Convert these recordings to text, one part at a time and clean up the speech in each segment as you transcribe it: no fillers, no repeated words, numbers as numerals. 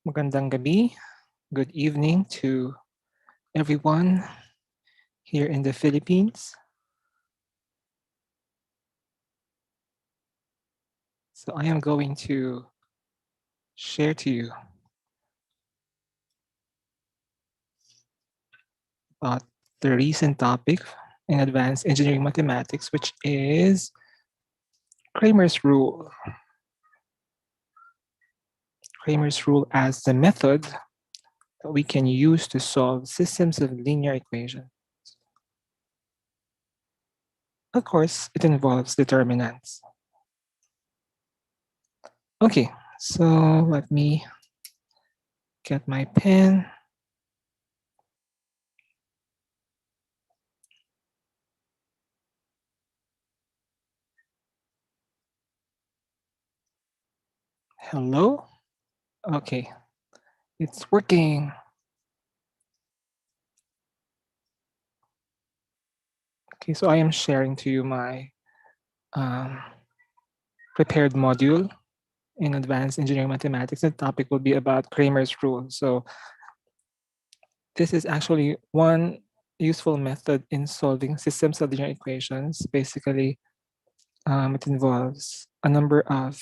Magandang gabi. Good evening to everyone here in the Philippines. So I am going to share to you about the recent topic in advanced engineering mathematics, which is Cramer's rule. Cramer's rule as the method that we can use to solve systems of linear equations. Of course, it involves determinants. Okay, so let me get my pen. Hello? Okay, it's working. Okay, so I am sharing to you my um, prepared module in advanced engineering mathematics. The topic will be about Cramer's rule. So this is actually one useful method in solving systems of linear equations. Basically, it involves a number of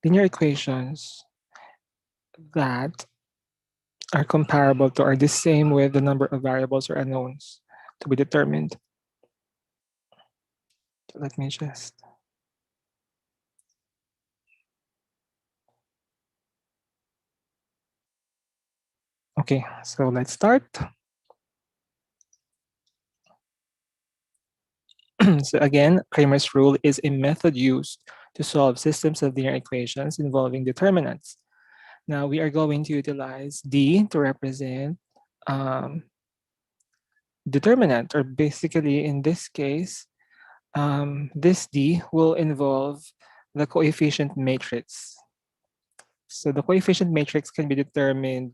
linear equations that are comparable to or the same with the number of variables or unknowns to be determined. So let me just okay, so let's start. So again, Cramer's rule is a method used to solve systems of linear equations involving determinants. Now we are going to utilize D to represent um, determinant, or basically in this case, this D will involve the coefficient matrix. So the coefficient matrix can be determined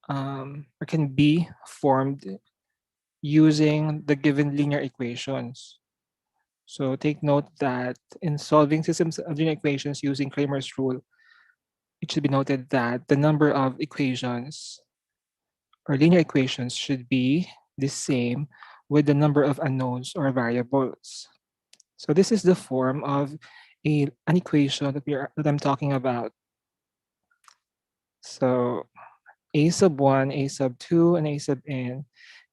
or can be formed using the given linear equations. So take note that in solving systems of linear equations using Cramer's rule, it should be noted that the number of equations or linear equations should be the same with the number of unknowns or variables. So this is the form of an equation that I'm talking about. So a sub 1, a sub 2, and a sub n,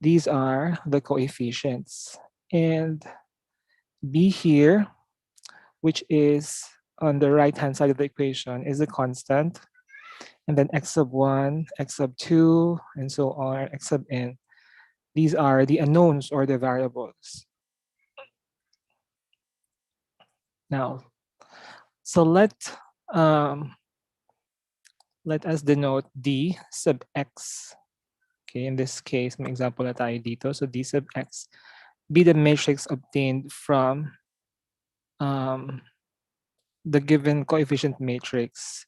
these are the coefficients. And b here, which is on the right-hand side of the equation, is a constant. And then x sub 1, x sub 2, and so on, x sub n. These are the unknowns or the variables. Now, so um, let us denote d sub x. Okay, in this case, may example na tayo dito. So d sub x be the matrix obtained from um, the given coefficient matrix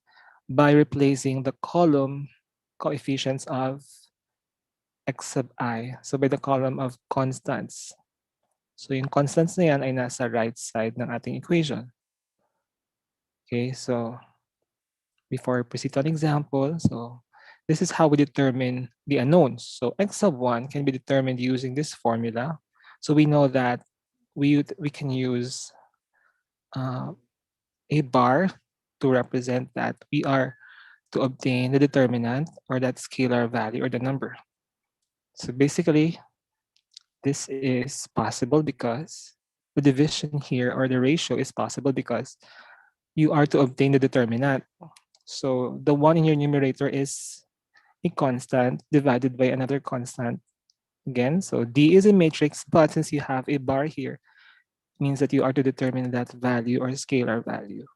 by replacing the column coefficients of x sub I. So by the column of constants. So yung constants na yan ay nasa right side ng ating equation. Okay, so before I proceed to an example, so this is how we determine the unknowns. So x sub 1 can be determined using this formula. So we know that we can use a bar to represent that we are to obtain the determinant or that scalar value or the number. So basically, this is possible because the division here or the ratio is possible because you are to obtain the determinant. So the one in your numerator is a constant divided by another constant. Again, so D is a matrix, but since you have a bar here, it means that you are to determine that value or scalar value.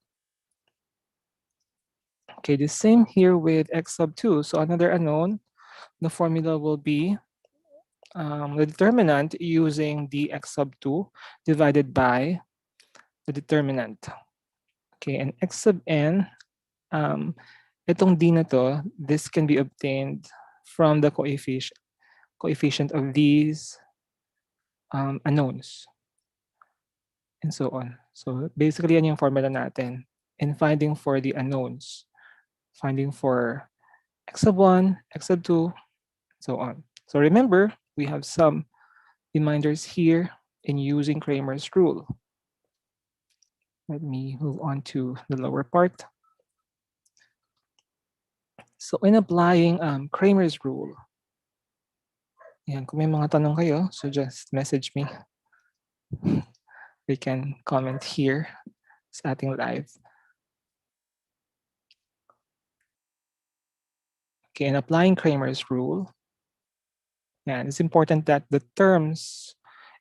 Okay, the same here with x sub 2. So another unknown, the formula will be the determinant using dx sub 2 divided by the determinant. Okay, and x sub n, itong d na to, this can be obtained from the coefficient of these unknowns and so on. So basically, yan yung formula natin in finding for the unknowns, finding for x sub 1, x sub 2, so on. So remember, we have some reminders here in using Cramer's rule. Let me move on to the lower part. So in applying Cramer's rule, yan, kung may mga tanong kayo, so just message me. We can comment here sa ating live. Okay, in applying Cramer's rule, yan, it's important that the terms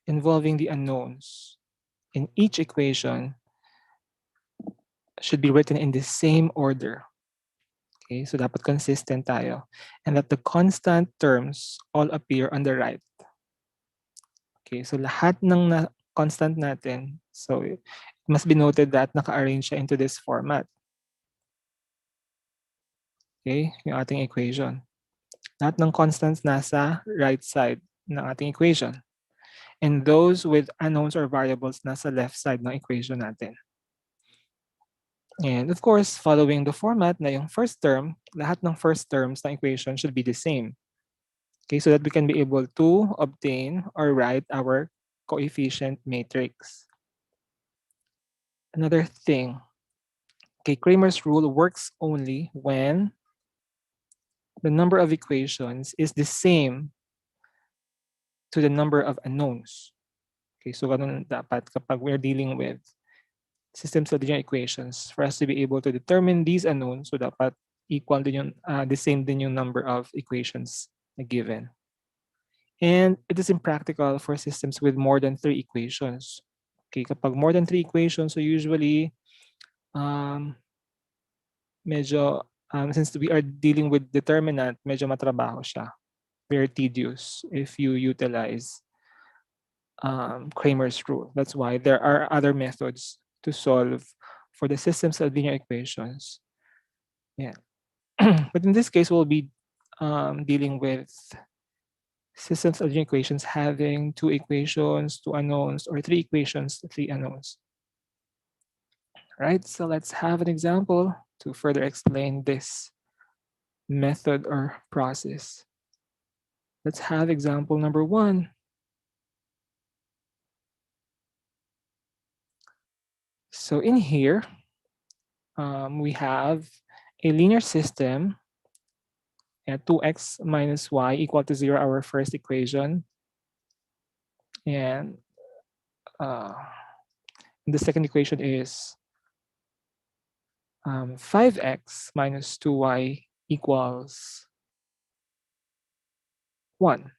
involving the unknowns in each equation should be written in the same order. Okay, so dapat consistent tayo. And that the constant terms all appear on the right. Okay, so lahat ng constant natin, so it must be noted that naka-arrange siya into this format. Okay, yung ating equation. Lahat ng constants nasa right side ng ating equation. And those with unknowns or variables nasa left side ng equation natin. And of course, following the format na yung first term, lahat ng first terms ng equation should be the same. Okay, so that we can be able to obtain or write our coefficient matrix. Another thing, okay, Cramer's rule works only when the number of equations is the same to the number of unknowns. Okay, so ganun dapat kapag we're dealing with systems of linear equations for us to be able to determine these unknowns, so dapat equal din yung, the same din yung number of equations na given. And it is impractical for systems with more than 3 equations. Okay, kapag more than 3 equations, so usually, medyo, since we are dealing with determinant, medyo matrabaho siya. Very tedious if you utilize Cramer's rule. That's why there are other methods to solve for the systems of linear equations. Yeah. But in this case, we'll be dealing with systems of linear equations having 2 equations, 2 unknowns, or 3 equations, 3 unknowns. Right, so let's have an example to further explain this method or process. Let's have example number 1. So in here, we have a linear system at 2x minus y equal to 0, our first equation. And the second equation is 5x minus 2y equals 1.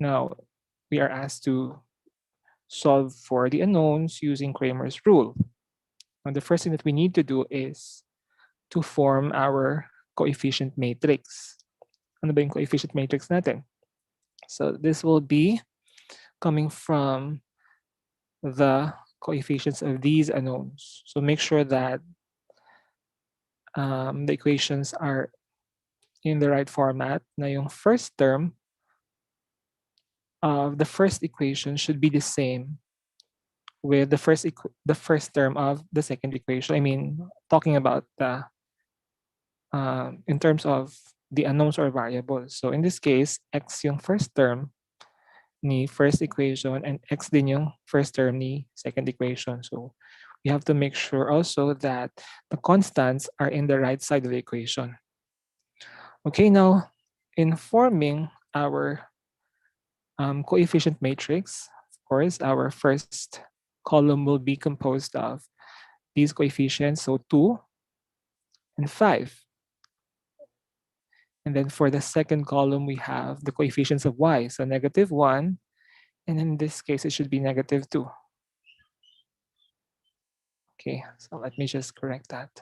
Now, we are asked to solve for the unknowns using Cramer's rule. Now, the first thing that we need to do is to form our coefficient matrix. Ano ba yung coefficient matrix natin? So this will be coming from the coefficients of these unknowns. So make sure that the equations are in the right format. Na yung first term of the first equation should be the same with the first term of the second equation. I mean, talking about the in terms of the unknowns or variables. So in this case, x yung first term ni first equation and x din yung first term ni second equation. So we have to make sure also that the constants are in the right side of the equation. Okay, now in forming our coefficient matrix, of course, our first column will be composed of these coefficients, so 2 and 5. And then for the second column, we have the coefficients of y, so -1, and in this case, it should be -2. Okay, so let me just correct that.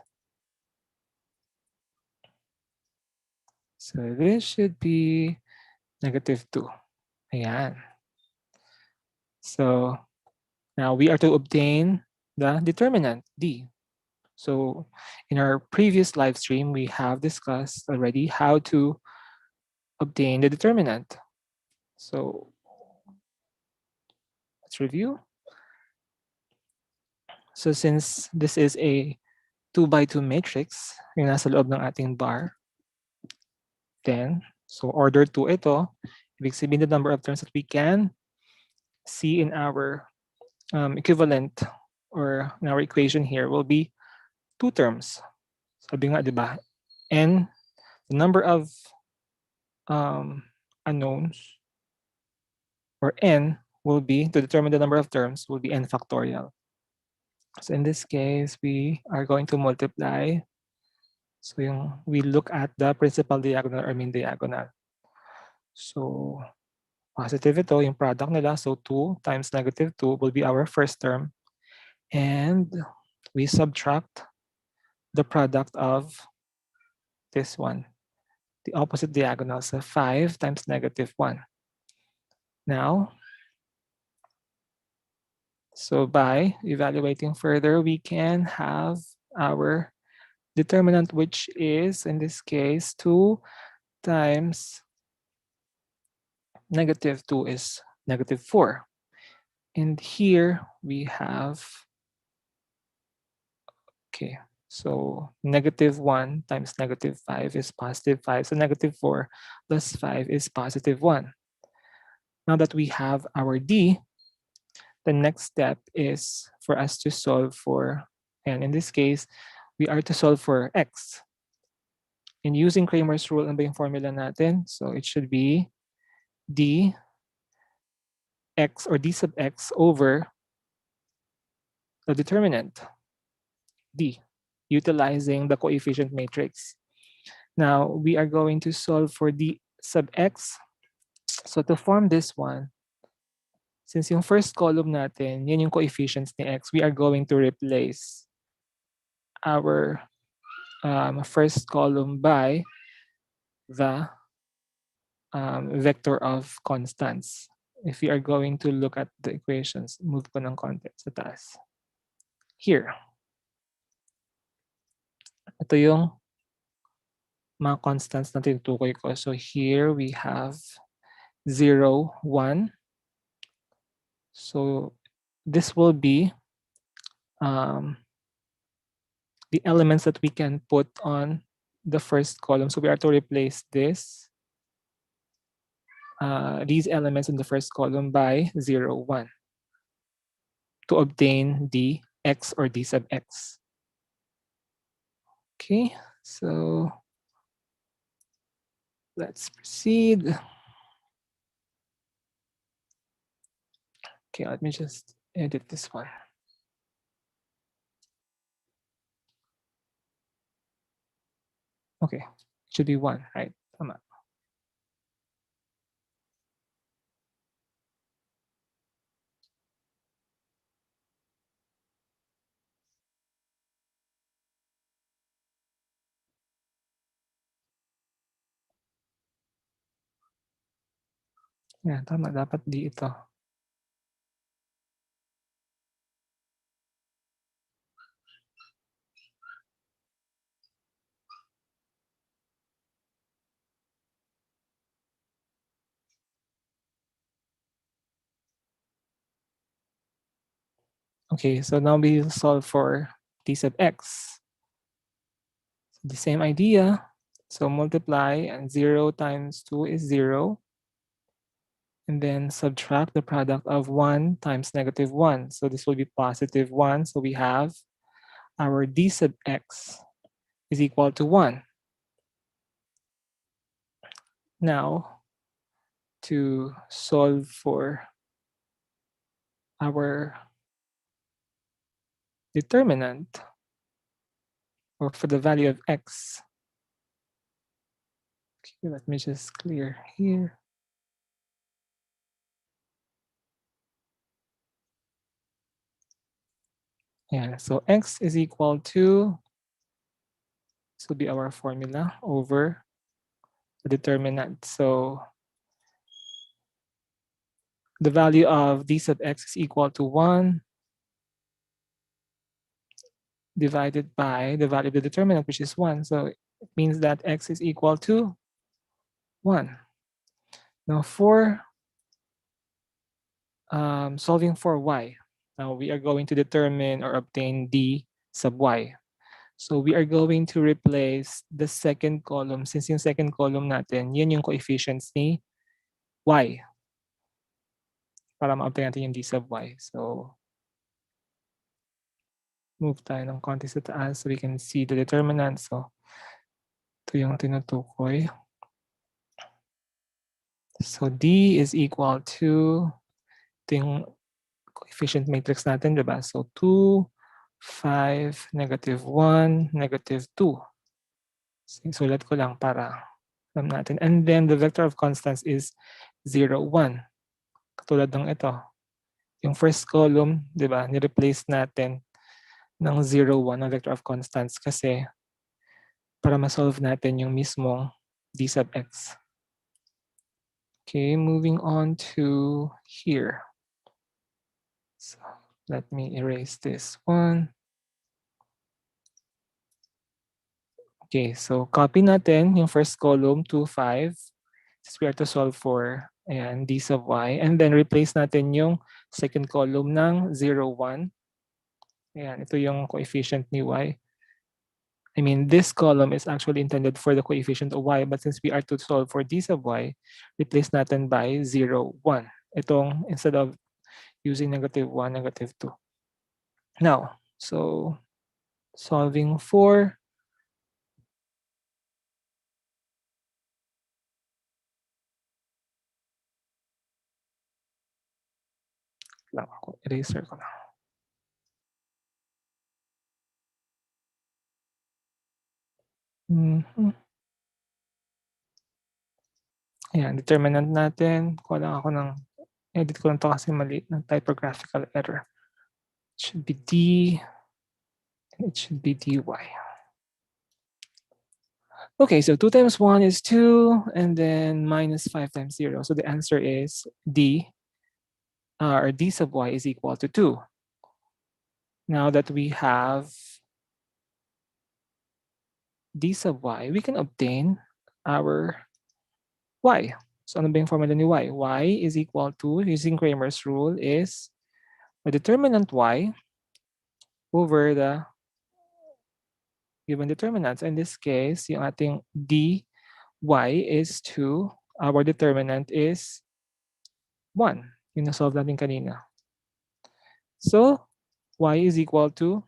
So this should be -2. Ayan. So now we are to obtain the determinant, D. So in our previous live stream, we have discussed already how to obtain the determinant. So let's review. So since this is a 2 by 2 matrix, yung nasa loob ng ating bar, Then, so order 2 ito. Ibig sabihin the number of terms that we can see in our equivalent or in our equation here will be 2 terms. Sabi nga, di ba? N, the number of unknowns, or n will be, to determine the number of terms, will be n factorial. So in this case, we are going to multiply. So we look at the principal diagonal or mean diagonal. So positive ito, yung product nila. So 2 times negative 2 will be our first term. And we subtract the product of this one, the opposite diagonal. So 5 times negative 1. Now, so by evaluating further, we can have our determinant, which is, in this case, 2 times negative 2 is negative 4. And here we have, okay, so negative 1 times negative 5 is positive 5. So negative 4 plus 5 is positive 1. Now that we have our D, the next step is for us to solve for, and in this case, we are to solve for X. And using Cramer's rule, ano ba yung formula natin? So it should be D X or D sub X over the determinant, D, utilizing the coefficient matrix. Now, we are going to solve for D sub X. So to form this one, since yung first column natin, yun yung coefficients ni X, we are going to replace our first column by the vector of constants. If we are going to look at the equations, move ko ng konti sa taas. Here. Ito yung mga constants na tinutukoy ko. So here we have 0, 1. So this will be the elements that we can put on the first column. So we are to replace this, these elements in the first column by 0, 1 to obtain the X or D sub X. Okay, so let's proceed. Okay, let me just edit this one. Okay, it should be 1, right? Tama. Yeah, tama. Dapat D ito. Okay, so now we solve for D sub X. The same idea. So multiply, and 0 times 2 is 0. And then subtract the product of 1 times negative 1. So this will be positive 1. So we have our D sub X is equal to 1. Now, to solve for our determinant, or for the value of X, okay, let me just clear here. Yeah, so X is equal to, this will be our formula, over the determinant. So the value of D sub X is equal to 1 divided by the value of the determinant, which is 1. So it means that X is equal to 1. Now for solving for Y, now we are going to determine or obtain D sub Y. So we are going to replace the second column. Since yung second column natin, yun yung coefficients ni y. Para ma-obtain natin yung d sub y. So move tayo ng konti sa taas so we can see the determinant. So ito yung tinutukoy. So d is equal to, ito yung coefficient matrix natin, diba? So 2, 5, -1, -2. Sulat ko lang para alam natin. And then the vector of constants is 0, 1. Katulad ng ito. Yung first column, di ba, ni-replace natin ng 0, 1 ang vector of constants kasi para ma-solve natin yung mismong d sub x. Okay, moving on to here. So let me erase this one. Okay, so copy natin yung first column, 2, 5. Since we are to solve for ayan, d sub y. And then replace natin yung second column ng 0, 1. Ayan, ito yung coefficient ni y. I mean, this column is actually intended for the coefficient of y, but since we are to solve for d sub y, replace natin by 0, 1. Itong, instead of using -1, -2. Now, so solving for lang ako, eraser ko lang. Ayan, determinant natin. Kuha lang ako ng, edit ko lang to kasi mali ng typographical error. It should be d, and it should be dy. Okay, so 2 times 1 is 2, and then minus 5 times 0. So the answer is d, or d sub y is equal to 2. Now that we have d sub y, we can obtain our y. So ano ba yung formula ni y? Y is equal to, using Cramer's rule, is the determinant y over the given determinants. In this case, yung ating dy is 2. Our determinant is 1. Yung na-solve natin kanina. So, y is equal to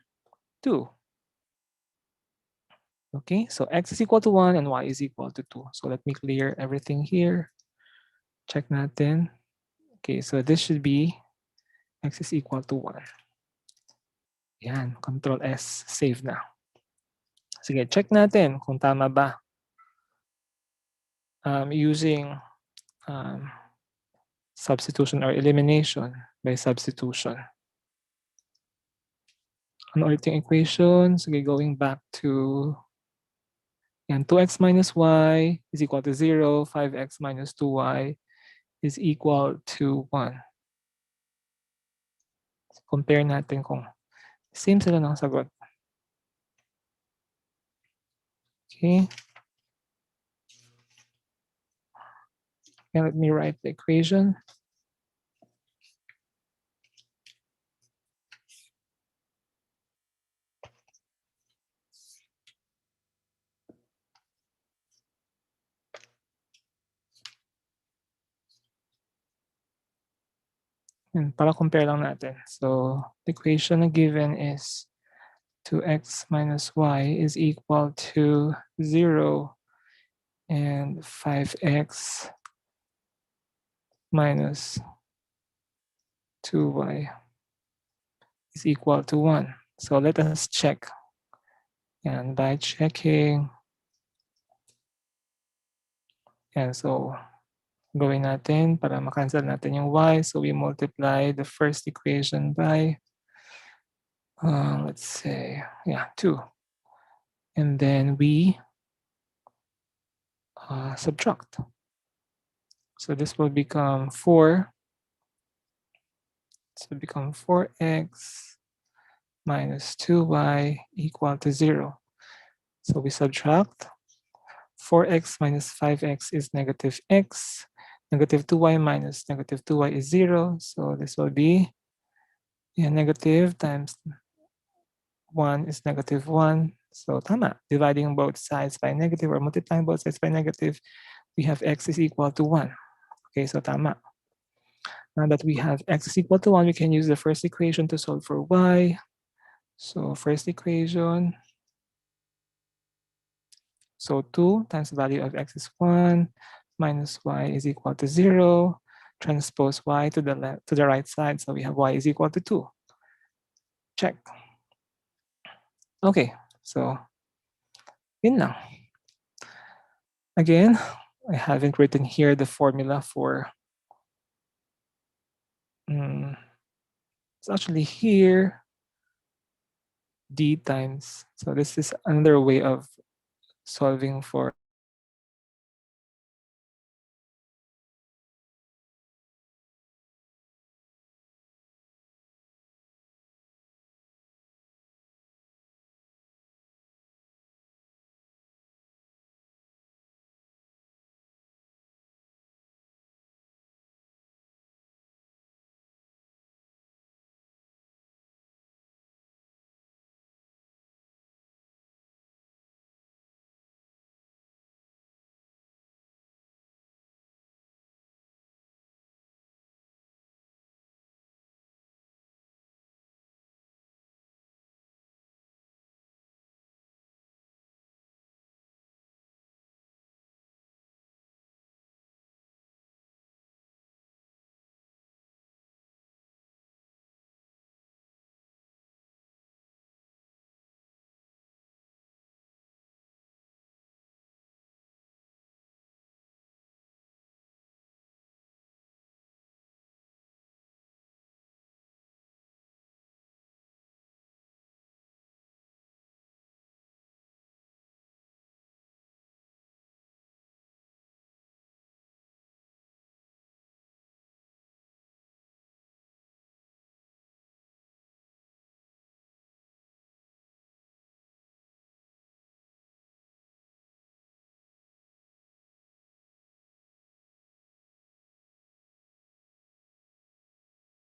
2. Okay, so x is equal to 1 and y is equal to 2. So let me clear everything here. Check natin. Okay, so this should be x is equal to 1. Yan, Control S, save na. Sige, check natin kung tama ba. Using substitution or elimination by substitution. Ano ulit yung equation? Sige, going back to yan, 2x minus y is equal to 0, 5x minus 2y is equal to 1. Compare natin kung same sila ng sagot. Okay. And let me write the equation. And para compare lang natin. So the equation given is 2x minus y is equal to 0 and 5x minus 2y is equal to 1. So let us check. And by checking, and so gawin natin para makancel natin yung y. So we multiply the first equation by, let's say, 2. And then we subtract. So this will become 4. So become 4x minus 2y equal to 0. So we subtract. 4x minus 5x is negative x. Negative 2y minus negative 2y is 0. So this will be negative times 1 is negative 1. So tama, dividing both sides by negative or multiplying both sides by negative, we have x is equal to 1. Okay, so tama. Now that we have x is equal to 1, we can use the first equation to solve for y. So first equation, so 2 times the value of x is 1 minus y is equal to 0. Transpose y to the right side, so we have y is equal to 2. Check. Okay, so yun lang. Again, I haven't written here the formula for, it's actually here, d times, so this is another way of solving for